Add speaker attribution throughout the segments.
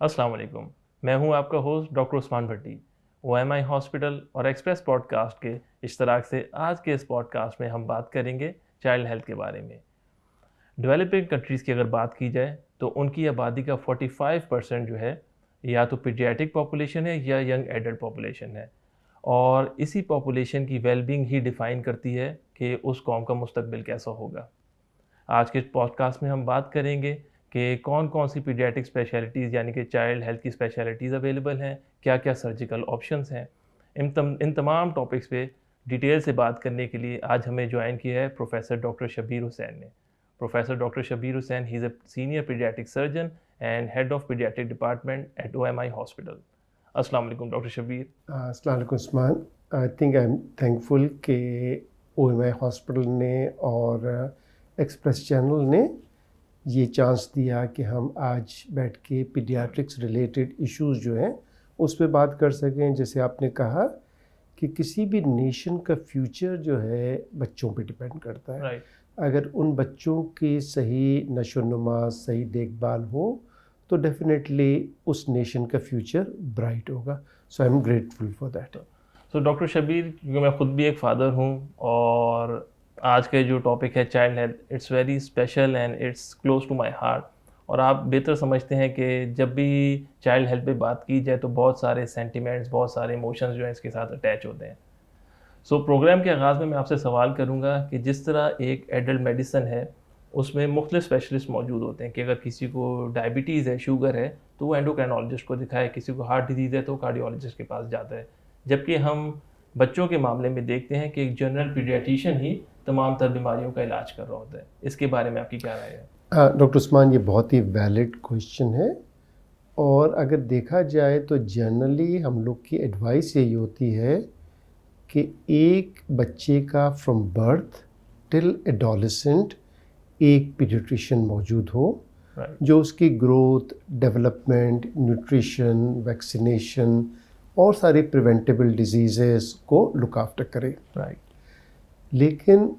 Speaker 1: अस्सलाम वालेकुम। मैं हूं आपका होस्ट डॉक्टर उस्मान भट्टी। ओएमआई हॉस्पिटल और एक्सप्रेस पॉडकास्ट के इश्तराक से आज के इस पॉडकास्ट में हम बात करेंगे चाइल्ड हेल्थ के बारे में। डेवलपिंग कंट्रीज़ की अगर बात की जाए तो उनकी आबादी का 45% जो है या तो पीडियाट्रिक पॉपुलेशन है या यंग एडल्ट पॉपुलेशन है, और इसी पॉपुलेशन की वेलबींग ही डिफ़ाइन करती है कि उस कौम का मुस्तकबिल कैसा होगा। आज के पॉडकास्ट में हम बात करेंगे कि कौन-कौन सी पीडियाट्रिक स्पेशलिटीज़ यानी कि चाइल्ड हेल्थ की स्पेशलिटीज़ अवेलेबल हैं, क्या-क्या सर्जिकल ऑप्शंस हैं। इन तमाम टॉपिक्स पे डिटेल से बात करने के लिए आज हमें जॉइन किया है प्रोफेसर डॉक्टर शब्बीर हुसैन ने। Professor doctor Shabbir Hussain, he is a senior pediatric surgeon and head of pediatric department at OMI hospital. अस्सलाम वालेकुम डॉक्टर शब्बीर।
Speaker 2: अस्सलाम वालेकुम Usman. I think I am thankful कि ओएमआई हॉस्पिटल ने और एक्सप्रेस चैनल ने ये चांस दिया कि हम आज बैठ के पीडियाट्रिक्स रिलेटेड इश्यूज़ जो हैं उस पर बात कर सकें। जैसे आपने कहा कि किसी भी नेशन का फ्यूचर जो है बच्चों पे डिपेंड करता है।
Speaker 1: राइट।
Speaker 2: अगर उन बच्चों की सही नशोनुमा, सही देखभाल हो तो डेफिनेटली उस नेशन का फ्यूचर ब्राइट होगा। So I am grateful for that.
Speaker 1: So doctor Shabbir, क्योंकि मैं ख़ुद भी एक फ़ादर हूँ और आज का जो टॉपिक है child health, it's very special and it's close to my heart. और आप बेहतर समझते हैं कि जब भी चाइल्ड हेल्थ पे बात की जाए तो बहुत सारे सेंटिमेंट्स, बहुत सारे इमोशंस जो हैं इसके साथ अटैच होते हैं। सो प्रोग्राम के आगाज़ में मैं आपसे सवाल करूँगा कि जिस तरह एक एडल्ट मेडिसिन है उसमें मुख्तलिफ स्पेशलिस्ट मौजूद होते हैं कि अगर किसी को डायबिटीज़ है, शुगर है, तो वो एंडोक्राइनोलॉजिस्ट को दिखाए, किसी को हार्ट डिजीज़ है तो कार्डियोलॉजिस्ट के पास जाता है। जबकि हम बच्चों के मामले में देखते हैं कि एक जनरल पीडियाट्रिशियन ही तमाम तर बीमारियों का इलाज कर रहा होता है। इसके बारे में आपकी क्या राय है?
Speaker 2: डॉक्टर उस्मान, ये बहुत ही वैलिड क्वेश्चन है। और अगर देखा जाए तो जनरली हम लोग की एडवाइस यही होती है कि एक बच्चे का फ्रॉम बर्थ टिल एडोलेसेंट एक पीडियाट्रिशियन मौजूद हो,
Speaker 1: राइट।
Speaker 2: जो उसकी ग्रोथ, डेवलपमेंट, न्यूट्रिशन, वैक्सीनेशन और सारे प्रिवेंटेबल डिजीज़ेस को लुक आफ्टर करे।
Speaker 1: राइट।
Speaker 2: लेकिन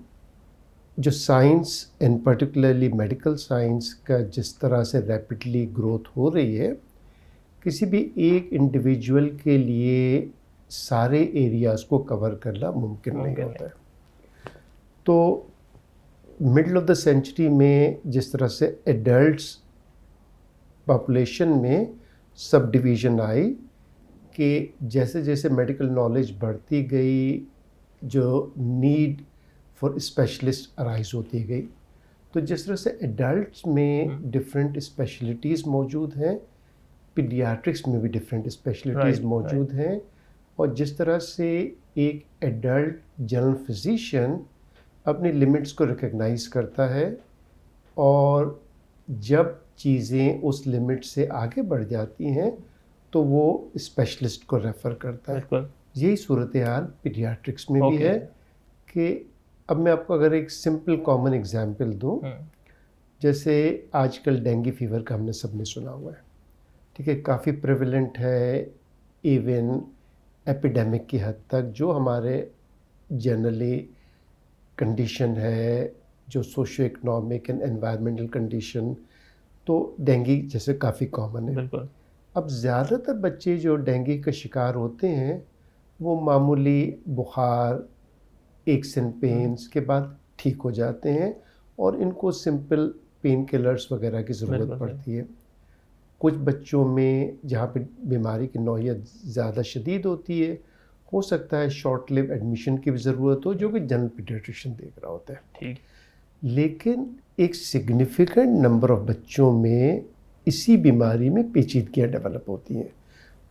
Speaker 2: जो science and particularly medical science का जिस तरह से रैपिडली ग्रोथ हो रही है, किसी भी एक इंडिविजुअल के लिए सारे एरियाज़ को कवर करना मुमकिन नहीं होता है। तो मिडल ऑफ द सेंचुरी में जिस तरह से एडल्ट्स पॉपुलेशन में सब डिवीज़न आई कि जैसे जैसे मेडिकल नॉलेज बढ़ती गई, जो नीड फॉर स्पेशलिस्ट अराइज होती गई, तो जिस तरह से एडल्ट्स में डिफरेंट स्पेशलिटीज़ मौजूद हैं, पीडियाट्रिक्स में भी डिफरेंट स्पेशलिटीज़ मौजूद हैं। और जिस तरह से एक एडल्ट जनरल फिजिशियन अपनी लिमिट्स को रिकग्नाइज़ करता है और जब चीज़ें उस लिमिट से आगे बढ़ जाती हैं तो वो स्पेशलिस्ट को रेफ़र करता है। यही सूरत हाल पीडियाट्रिक्स में भी है कि अब मैं आपको अगर एक सिंपल कॉमन एग्जांपल दूं, जैसे आजकल डेंगू फीवर का हमने सबने सुना हुआ है, ठीक है, काफ़ी प्रेवलेंट है, इवन एपिडेमिक की हद तक। जो हमारे जनरली कंडीशन है, जो socio economic and environmental condition, तो डेंगू जैसे काफ़ी कॉमन है। अब ज़्यादातर बच्चे जो डेंगू का शिकार होते हैं वो मामूली बुखार, एक्स एंड पेन्स के बाद ठीक हो जाते हैं और इनको सिंपल पेन किलर्स वगैरह की ज़रूरत पड़ती है। कुछ बच्चों में जहाँ पे बीमारी की नौयत ज़्यादा शदीद होती है, हो सकता है शॉर्ट लिव एडमिशन की भी ज़रूरत हो, जो कि जनरल पीडियाट्रिशियन देख रहा होता है।
Speaker 1: ठीक।
Speaker 2: लेकिन एक सिग्निफिकेंट नंबर ऑफ बच्चों में इसी बीमारी में पेचीदगियाँ डेवलप होती हैं,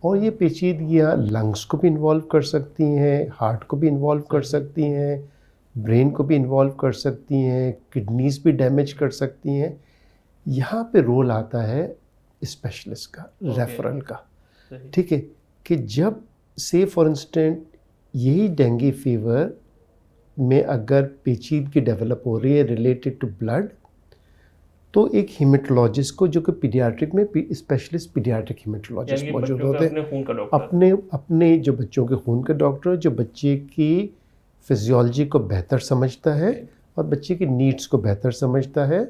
Speaker 2: और ये पेचीदगियाँ लंग्स को भी इन्वॉल्व कर सकती हैं, हार्ट को भी इन्वॉल्व कर सकती हैं, ब्रेन को भी इन्वॉल्व कर सकती हैं, किडनीज़ भी डैमेज कर सकती हैं। यहाँ पे रोल आता है स्पेशलिस्ट का, रेफरल का, ठीक है, कि जब से फॉर इंस्टेंट यही डेंगू फीवर में अगर पेचीदगी डेवलप हो रही है रिलेटेड टू ब्लड, तो एक हीमेटोलॉजिस्ट को, जो कि पीडियाट्रिक में स्पेशलिस्ट पीडियाट्रिक हीमेटोलॉजिस्ट मौजूद होते हैं, अपने जो बच्चों के खून का डॉक्टर, जो बच्चे की फिजियोलॉजी को बेहतर समझता है और बच्चे की नीड्स को बेहतर समझता है।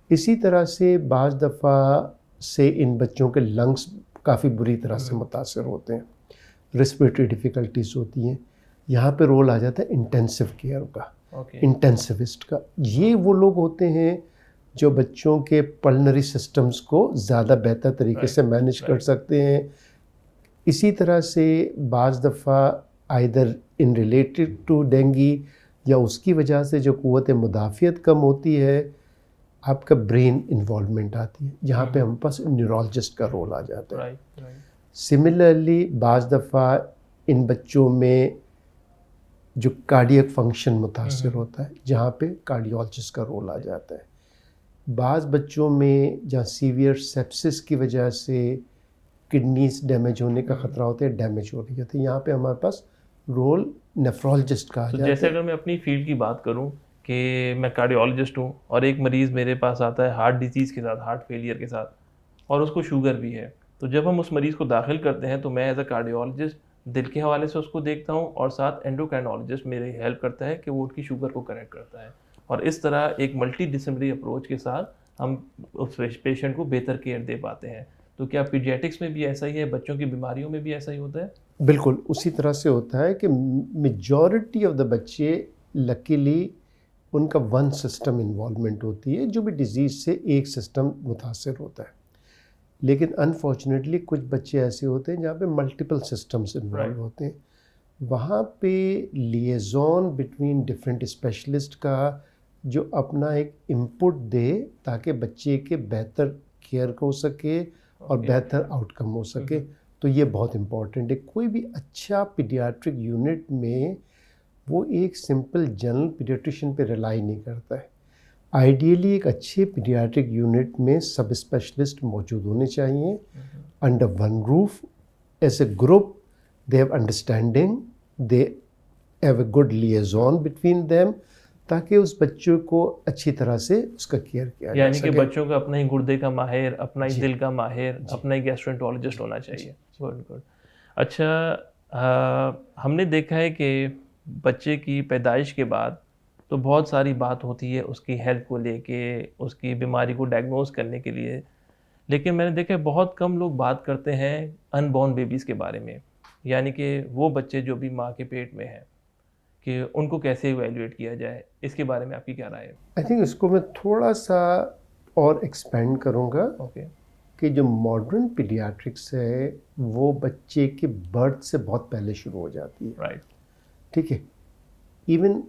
Speaker 2: इसी तरह से बाज़ दफ़ा से इन बच्चों के लंग्स काफ़ी बुरी तरह से मुतासर होते हैं, रेस्पिरेटरी डिफ़िकल्टीज होती हैं। यहाँ पे रोल आ जाता है इंटेंसिव केयर का, इंटेंसिविस्ट का। ये वो लोग होते हैं जो बच्चों के पल्मोनरी सिस्टम्स को ज़्यादा बेहतर तरीके से मैनेज कर सकते हैं। इसी तरह से बाज़ दफ़ा either in related to dengue या उसकी वजह से जो क़ुव्वत मुदाफ़ियत कम होती है, आपका ब्रेन इन्वॉल्वमेंट आती है, जहाँ पे हम पास न्यूरोलॉजिस्ट का रोल आ जाता है। सिमिलरली बाज़ दफ़ा इन बच्चों में जो कार्डियक फंक्शन मुतासर होता है, जहाँ पे कार्डियोलॉजिस्ट का रोल आ जाता है। बाज़ बच्चों में जहाँ सीवियर सेप्सिस की वजह से किडनीज डैमेज होने का ख़तरा होता है, डैमेज हो रही होती है, यहाँ पे हमारे पास रोल नेफ्रोलॉजिस्ट का आ जाता है।
Speaker 1: जैसे अगर मैं अपनी फील्ड की बात करूँ कि मैं कार्डियोलॉजिस्ट हूँ और एक मरीज़ मेरे पास आता है हार्ट डिजीज़ के साथ, हार्ट फेलियर के साथ, और उसको शुगर भी है, तो जब हम उस मरीज़ को दाखिल करते हैं तो मैं एज अ कार्डियोलॉजिस्ट दिल के हवाले से उसको देखता हूँ और साथ एंडोक्राइनोलॉजिस्ट मेरी हेल्प करता है कि वो उनकी शुगर को करेक्ट करता है, और इस तरह एक मल्टी डिसिप्लिनरी अप्रोच के साथ हम उस पेशेंट को बेहतर केयर दे पाते हैं। तो क्या पीडियाट्रिक्स में भी ऐसा ही है, बच्चों की बीमारियों में भी ऐसा ही होता है?
Speaker 2: बिल्कुल उसी तरह से होता है कि मेजॉरिटी ऑफ द बच्चे लकीली उनका वन सिस्टम इन्वॉल्वमेंट होती है, जो भी डिज़ीज़ से एक सिस्टम मुतासर होता है। लेकिन अनफॉर्चुनेटली कुछ बच्चे ऐसे होते हैं जहाँ पे मल्टीपल सिस्टम्स इन्वॉल्व होते हैं। वहाँ पे लिएज़ॉन बिटवीन डिफरेंट स्पेशलिस्ट का जो अपना एक इनपुट दे ताकि बच्चे के बेहतर केयर हो सके और बेहतर आउटकम हो सके, तो ये बहुत इम्पॉर्टेंट है। कोई भी अच्छा पीडियाट्रिक यूनिट में वो एक सिंपल जनरल पीडियाट्रिशियन पे रिलाई नहीं करता है। आइडियली एक अच्छे पीडियाट्रिक यूनिट में सब स्पेशलिस्ट मौजूद होने चाहिए under one roof as a group. They have understanding, they have a good liaison between them, ताकि उस बच्चों को अच्छी तरह से उसका केयर किया जा
Speaker 1: यानी
Speaker 2: सके।
Speaker 1: कि बच्चों का अपना ही गुर्दे का माहिर, अपना ही दिल का माहिर, अपना ही गैस्ट्रोएंटरोलॉजिस्ट होना चाहिए। Good good. अच्छा, हमने देखा है कि बच्चे की पैदाइश के बाद तो बहुत सारी बात होती है उसकी हेल्थ को लेके, उसकी बीमारी को डायग्नोज करने के लिए, लेकिन मैंने देखा है बहुत कम लोग बात करते हैं अनबॉर्न बेबीज़ के बारे में, यानी कि वो बच्चे जो भी माँ के पेट में हैं, कि उनको कैसे इवैल्यूएट किया जाए, इसके बारे में आपकी क्या राय है?
Speaker 2: आई थिंक इसको मैं थोड़ा सा और एक्सपेंड करूँगा
Speaker 1: ओके।
Speaker 2: कि जो मॉडर्न पीडियाट्रिक्स है वो बच्चे के बर्थ से बहुत पहले शुरू हो जाती है।
Speaker 1: राइट।
Speaker 2: ठीक है, even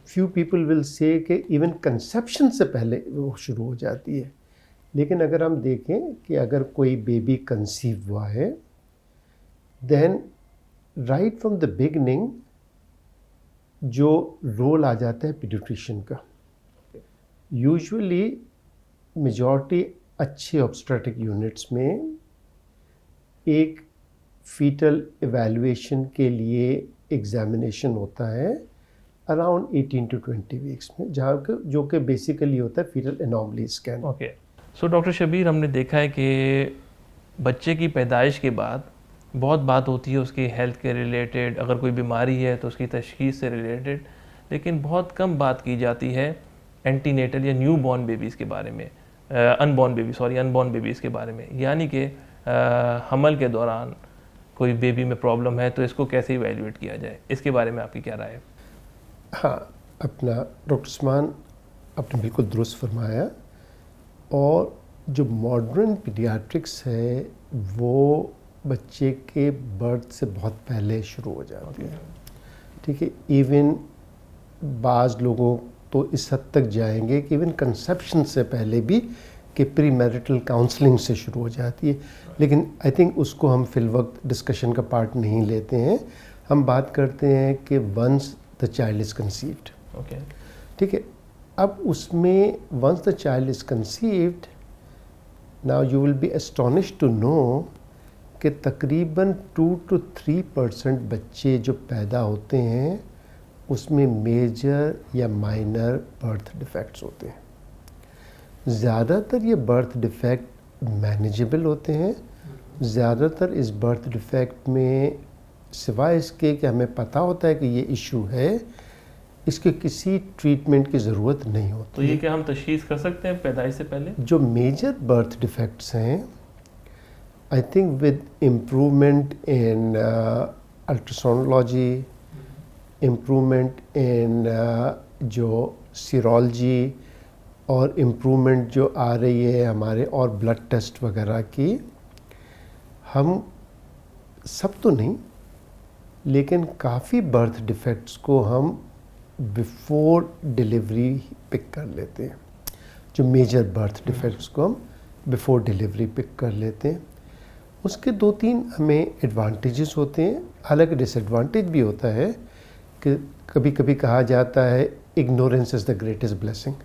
Speaker 2: few people will say कि इवन कंसेप्शन से पहले वो शुरू हो जाती है। लेकिन अगर हम देखें कि अगर कोई बेबी कंसीव हुआ है, then right from the beginning जो रोल आ जाता है पीडियाट्रिशियन का। यूजुअली मेजॉरिटी अच्छे ऑब्स्टेट्रिक यूनिट्स में एक फीटल एवेल्युएशन के लिए एग्जामिनेशन होता है अराउंड 18 to 20 वीक्स में, जो कि बेसिकली होता है foetal anomaly scan.
Speaker 1: Okay. So doctor Shabir, हमने देखा है कि बच्चे की पैदाइश के बाद बहुत बात होती है उसकी हेल्थ के रिलेटेड, अगर कोई बीमारी है तो उसकी तशखीस से रिलेटेड, लेकिन बहुत कम बात की जाती है एंटीनेटल या न्यू बॉर्न बेबीज़ के बारे में, अनबॉर्न बेबीज़ के बारे में, यानी कि हमल के दौरान कोई बेबी में प्रॉब्लम है तो इसको कैसे इवैल्यूएट किया जाए, इसके बारे में आपकी क्या राय है?
Speaker 2: हाँ, अपना डॉक्टर उस्मान आपने बिल्कुल दुरुस्त फरमाया। और जो मॉडर्न पीडियाट्रिक्स है वो बच्चे के बर्थ से बहुत पहले शुरू हो जाती है। ठीक है, इवन बाज़ लोगों तो इस हद तक जाएंगे कि इवन कंसेप्शन से पहले भी कि प्री मैरिटल काउंसलिंग से शुरू हो जाती है। लेकिन आई थिंक उसको हम फिल वक्त डिस्कशन का पार्ट नहीं लेते हैं। हम बात करते हैं कि once the child is conceived.
Speaker 1: Okay.
Speaker 2: ठीक है, अब उसमें once the child is conceived, now you will be astonished to know कि तकरीबन 2 to 3% बच्चे जो पैदा होते हैं उसमें मेजर या माइनर बर्थ डिफेक्ट्स होते हैं। ज़्यादातर ये बर्थ डिफेक्ट मैनेजेबल होते हैं। ज़्यादातर इस बर्थ डिफेक्ट में सिवाय इसके कि हमें पता होता है कि ये इशू है, इसके किसी ट्रीटमेंट की ज़रूरत नहीं होती।
Speaker 1: तो ये क्या हम तशख़ीस कर सकते हैं पैदाइश से पहले?
Speaker 2: जो मेजर बर्थ डिफेक्ट्स हैं, I think with improvement in ultrasonology, improvement in जो सीरोलॉजी और इम्प्रूवमेंट जो आ रही है हमारे और ब्लड टेस्ट वगैरह की, हम सब तो नहीं लेकिन काफ़ी बर्थ डिफेक्ट्स को हम बिफोर डिलीवरी पिक कर लेते हैं। जो मेजर बर्थ डिफेक्ट्स को हम बिफोर डिलीवरी पिक कर लेते हैं। उसके 2-3 हमें एडवांटेजेस होते हैं, हालांकि डिसएडवांटेज भी होता है कि कभी कभी कहा जाता है ignorance is the greatest blessing,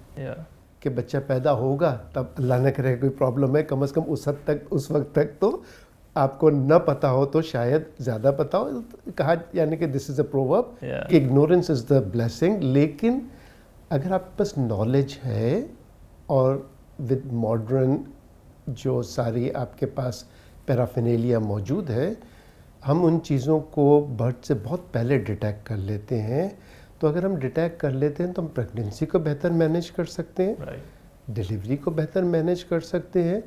Speaker 2: कि बच्चा पैदा होगा तब अल्लाह न करे कोई प्रॉब्लम है, कम से कम उस हद तक उस वक्त तक तो आपको न पता हो तो शायद ज़्यादा पता हो। कहा यानी कि दिस इज़ अ प्रोवर्ब कि इग्नोरेंस इज़ द ब्लेसिंग। लेकिन अगर आपके पास नॉलेज है और विद मॉडर्न जो सारी आपके पास पैराफिनेलिया मौजूद है, हम उन चीज़ों को बर्थ से बहुत पहले डिटेक्ट कर लेते हैं। तो अगर हम डिटेक्ट कर लेते हैं तो हम प्रेगनेंसी को बेहतर मैनेज कर सकते हैं, डिलीवरी को बेहतर मैनेज कर सकते हैं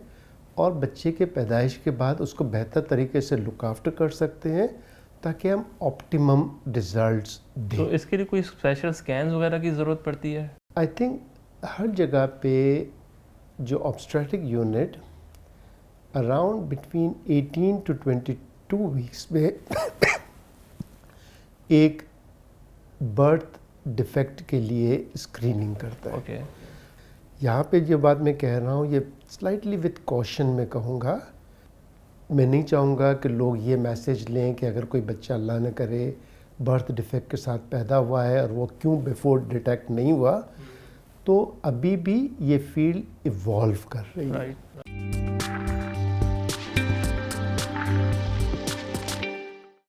Speaker 2: और बच्चे के पैदाइश के बाद उसको बेहतर तरीके से लुक आफ्टर कर सकते हैं ताकि हम ऑप्टिमम रिजल्ट्स दें।
Speaker 1: तो इसके लिए कोई स्पेशल स्कैन्स वगैरह की ज़रूरत पड़ती है?
Speaker 2: आई थिंक हर जगह पे जो obstetric unit around between 18 to 22 weeks में एक बर्थ डिफेक्ट के लिए स्क्रीनिंग करता है।
Speaker 1: Okay.
Speaker 2: यहाँ पे जो बात मैं कह रहा हूँ ये स्लाइटली विद कॉशन में कहूँगा। मैं नहीं चाहूँगा कि लोग ये मैसेज लें कि अगर कोई बच्चा अल्लाह न करे बर्थ डिफेक्ट के साथ पैदा हुआ है और वो क्यों बिफोर डिटेक्ट नहीं हुआ, तो अभी भी ये फील्ड इवॉल्व कर रही है।